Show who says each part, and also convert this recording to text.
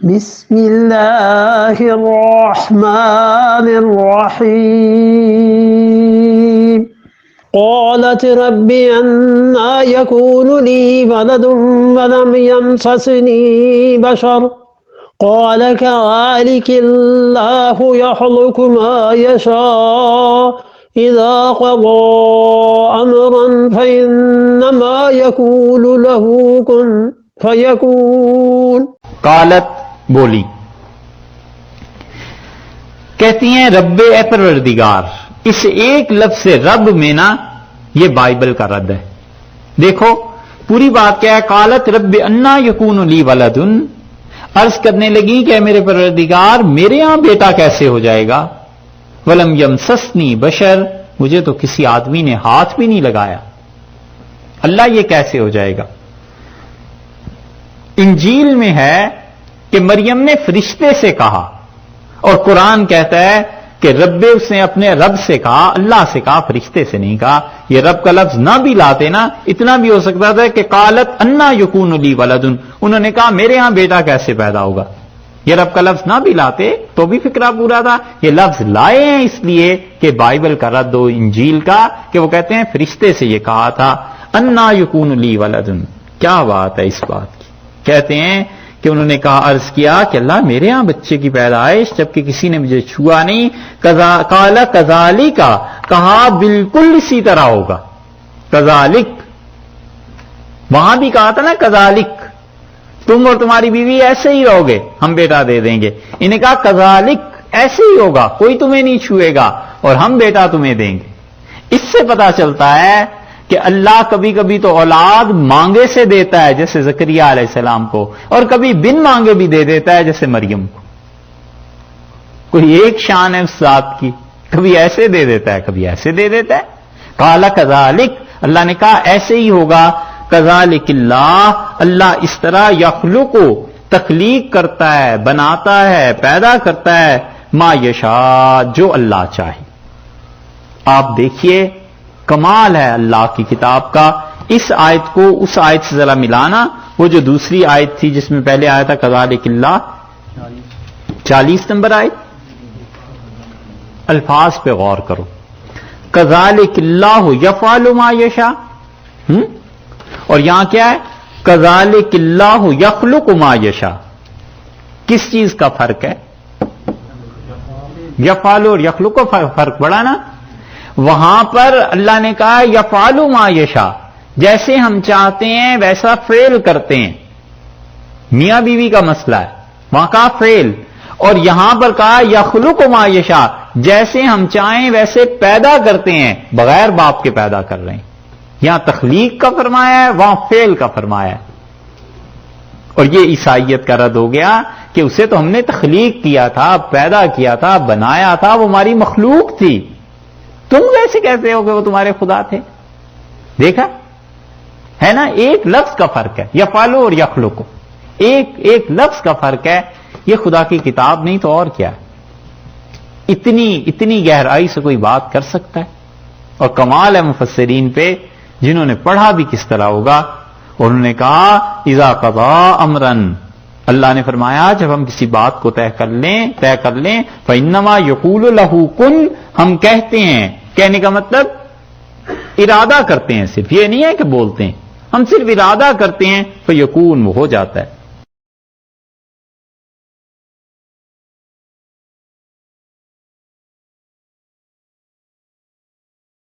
Speaker 1: بسم الله الرحمن الرحيم قالت رب أنى يكون لي ولد ولم يمسسني بشر قال كذلك الله يخلق ما يشاء إذا قضى أمرا فإنما يقول له كن فيكون.
Speaker 2: قالت بولی، کہتی ہیں رب اے پروردگار. اس ایک لفظ سے رب میں نا یہ بائبل کا رد ہے. دیکھو پوری بات کیا ہے. قالت رب انا یکون لی ولد، عرض کرنے لگی کہ میرے پروردگار میرے ہاں بیٹا کیسے ہو جائے گا. ولم یمسسنی بشر، مجھے تو کسی آدمی نے ہاتھ بھی نہیں لگایا. اللہ یہ کیسے ہو جائے گا. انجیل میں ہے کہ مریم نے فرشتے سے کہا، اور قرآن کہتا ہے کہ رب، اس نے اپنے رب سے کہا، اللہ سے کہا، فرشتے سے نہیں کہا. یہ رب کا لفظ نہ بھی لاتے نا، اتنا بھی ہو سکتا تھا کہ قالت انا یکون لی ولد، انہوں نے کہا میرے ہاں بیٹا کیسے پیدا ہوگا. یہ رب کا لفظ نہ بھی لاتے تو بھی فکرہ پورا تھا. یہ لفظ لائے ہیں اس لیے کہ بائبل کا رد ہو انجیل کا، کہ وہ کہتے ہیں فرشتے سے یہ کہا تھا انا یکون لی ولد. کیا بات ہے اس بات کی. کہتے ہیں کہ انہوں نے کہا، عرض کیا کہ اللہ میرے ہاں بچے کی پیدائش جبکہ کسی نے مجھے چھوا نہیں. قال کذالک، کہا بالکل اسی طرح ہوگا. کذالک، وہاں بھی کہا تھا نا کذالک، تم اور تمہاری بیوی ایسے ہی رہو گے، ہم بیٹا دے دیں گے. انہیں کہا کذالک، ایسے ہی ہوگا، کوئی تمہیں نہیں چھوئے گا اور ہم بیٹا تمہیں دیں گے. اس سے پتا چلتا ہے کہ اللہ کبھی کبھی تو اولاد مانگے سے دیتا ہے جیسے زکریا علیہ السلام کو، اور کبھی بن مانگے بھی دے دیتا ہے جیسے مریم کو. کوئی ایک شان ہے اس ذات کی، کبھی ایسے دے دیتا ہے کبھی ایسے دے دیتا ہے. قال کذالک، اللہ نے کہا ایسے ہی ہوگا. کذالک اللہ، اللہ اس طرح یخلق، تخلیق کرتا ہے، بناتا ہے، پیدا کرتا ہے، ما یشاء، جو اللہ چاہے. آپ دیکھیے کمال ہے اللہ کی کتاب کا. اس آیت کو اس آیت سے ذرا ملانا، وہ جو دوسری آیت تھی جس میں پہلے آیا تھا کذالک اللہ، 40 نمبر آیت. الفاظ پہ غور کرو. کذالک اللہ یفعل ما یشاء، اور یہاں کیا ہے کذالک اللہ یخلق ما یشاء. کس چیز کا فرق ہے؟ یفعل اور یخلق کا فرق بڑا نا. وہاں پر اللہ نے کہا یفعل ما یشاء، جیسے ہم چاہتے ہیں ویسا فعل کرتے ہیں. میاں بیوی کا مسئلہ ہے، وہاں کہا فعل. اور یہاں پر کہا یخلق ما یشاء، جیسے ہم چاہیں ویسے پیدا کرتے ہیں، بغیر باپ کے پیدا کر رہے ہیں. یہاں تخلیق کا فرمایا ہے، وہاں فعل کا فرمایا ہے. اور یہ عیسائیت کا رد ہو گیا کہ اسے تو ہم نے تخلیق کیا تھا، پیدا کیا تھا، بنایا تھا، وہ ہماری مخلوق تھی، تم ویسے کہتے ہو کہ وہ تمہارے خدا تھے. دیکھا ہے نا، ایک لفظ کا فرق ہے، یفعل اور یخلق، ایک لفظ کا فرق ہے. یہ خدا کی کتاب نہیں تو اور کیا ہے. اتنی گہرائی سے کوئی بات کر سکتا ہے. اور کمال ہے مفسرین پہ جنہوں نے پڑھا بھی کس طرح ہوگا. اور انہوں نے کہا اذا قضا امرا، اللہ نے فرمایا جب ہم کسی بات کو طے کر لیں فانما یقول له کن، ہم کہتے ہیں، کہنے کا مطلب ارادہ کرتے ہیں، صرف یہ نہیں ہے کہ بولتے ہیں، ہم صرف ارادہ کرتے ہیں فیکون، وہ ہو جاتا ہے.